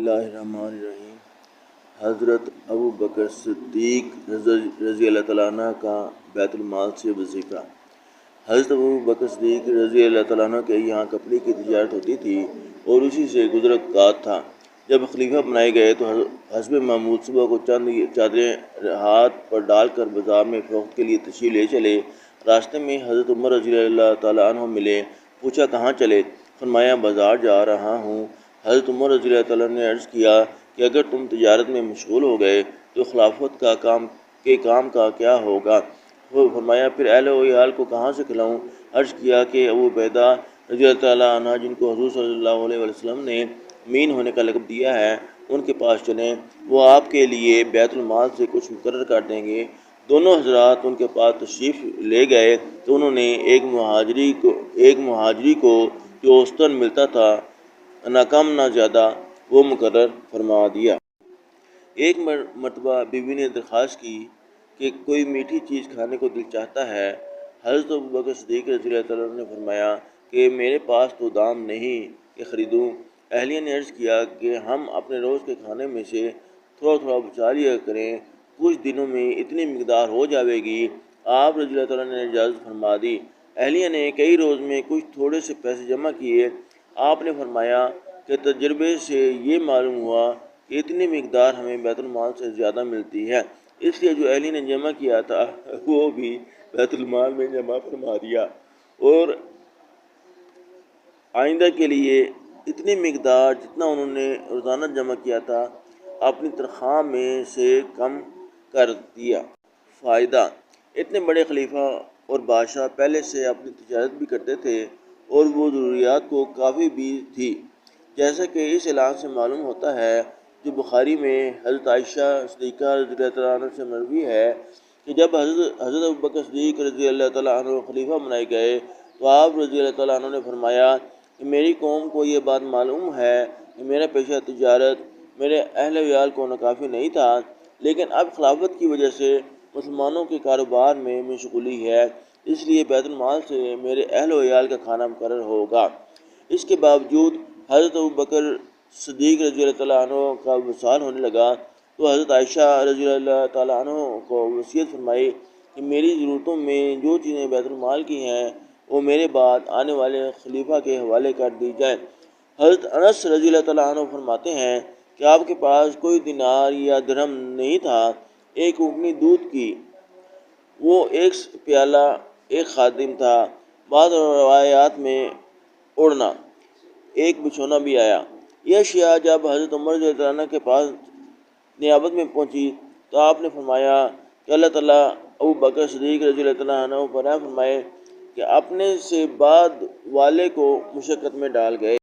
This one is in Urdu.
اللہ الرحمن الرحیم۔ حضرت ابو بکر صدیق رضی اللہ تعالیٰ عنہ کا بیت المال سے وظیفہ۔ حضرت ابو بکر صدیق رضی اللہ تعالیٰ عنہ کے یہاں کپڑے کی تجارت ہوتی تھی اور اسی سے گزر اوقات تھا۔ جب خلیفہ بنائے گئے تو حسب معمول صبح کو چند چادریں ہاتھ پر ڈال کر بازار میں فروخت کے لیے تشریف لے چلے۔ راستے میں حضرت عمر رضی اللہ تعالیٰ عنہ ملے۔ پوچھا کہاں چلے؟ فرمایا بازار جا رہا ہوں۔ حضرت عمر رضی اللہ تعالیٰ نے عرض کیا کہ اگر تم تجارت میں مشغول ہو گئے تو خلافت کا کام کا کیا ہوگا؟ فرمایا پھر اہل و عیال کو کہاں سے کھلاؤں؟ عرض کیا کہ ابو عبیدہ رضی اللہ تعالیٰ عنہ جن کو حضور صلی اللہ علیہ وسلم نے امین ہونے کا لقب دیا ہے ان کے پاس چلیں، وہ آپ کے لیے بیت المال سے کچھ مقرر کر دیں گے۔ دونوں حضرات ان کے پاس تشریف لے گئے تو انہوں نے ایک مہاجری کو جو اوسطاً ملتا تھا نہ کم نہ زیادہ وہ مقرر فرما دیا۔ ایک مرتبہ بیوی نے درخواست کی کہ کوئی میٹھی چیز کھانے کو دل چاہتا ہے۔ حضرت ابوبکر صدیق رضی اللہ تعالیٰ عنہ نے فرمایا کہ میرے پاس تو دام نہیں کہ خریدوں۔ اہلیہ نے عرض کیا کہ ہم اپنے روز کے کھانے میں سے تھوڑا تھوڑا بچا لیا کریں، کچھ دنوں میں اتنی مقدار ہو جائے گی۔ آپ رضی اللہ تعالیٰ نے اجازت فرما دی۔ اہلیہ نے کئی روز میں کچھ تھوڑے سے پیسے جمع کیے۔ آپ نے فرمایا کہ تجربے سے یہ معلوم ہوا کہ اتنی مقدار ہمیں بیت المال سے زیادہ ملتی ہے، اس لیے جو اہلیہ نے جمع کیا تھا وہ بھی بیت المال میں جمع فرما دیا اور آئندہ کے لیے اتنی مقدار جتنا انہوں نے روزانہ جمع کیا تھا اپنی تنخواہ میں سے کم کر دیا۔ فائدہ: اتنے بڑے خلیفہ اور بادشاہ پہلے سے اپنی تجارت بھی کرتے تھے اور وہ ضروریات کو کافی بھی تھی، جیسا کہ اس اعلان سے معلوم ہوتا ہے جو بخاری میں حضرت عائشہ صدیقہ رضی اللہ تعالیٰ عنہ سے مروی ہے کہ جب حضرت ابوبکر صدیق رضی اللہ تعالیٰ عنہ خلیفہ بنائے گئے تو آپ رضی اللہ تعالیٰ عنہ نے فرمایا کہ میری قوم کو یہ بات معلوم ہے کہ میرا پیشہ تجارت میرے اہل ویال کو ناکافی نہیں تھا، لیکن اب خلافت کی وجہ سے مسلمانوں کے کاروبار میں مشغولی ہے، اس لیے بیت المال سے میرے اہل و عیال کا کھانا مقرر ہوگا۔ اس کے باوجود حضرت ابوبکر صدیق رضی اللہ تعالیٰ عنہ کا وصال ہونے لگا تو حضرت عائشہ رضی اللہ تعالیٰ عنہ کو وصیت فرمائی کہ میری ضرورتوں میں جو چیزیں بیت المال کی ہیں وہ میرے بعد آنے والے خلیفہ کے حوالے کر دی جائیں۔ حضرت انس رضی اللہ تعالیٰ عنہ فرماتے ہیں کہ آپ کے پاس کوئی دینار یا درہم نہیں تھا، ایک اونٹنی دودھ کی، وہ ایک پیالہ، ایک خادم تھا، بعض روایات میں اوڑھنا، ایک بچھونا بھی آیا۔ یہ اشیاء جب حضرت عمر رضی اللہ عنہ کے پاس نیابت میں پہنچی تو آپ نے فرمایا کہ اللہ تعالیٰ ابو بکر صدیق رضی اللہ تعالیٰ عنہ پر رحم فرمائے کہ اپنے سے بعد والے کو مشقت میں ڈال گئے۔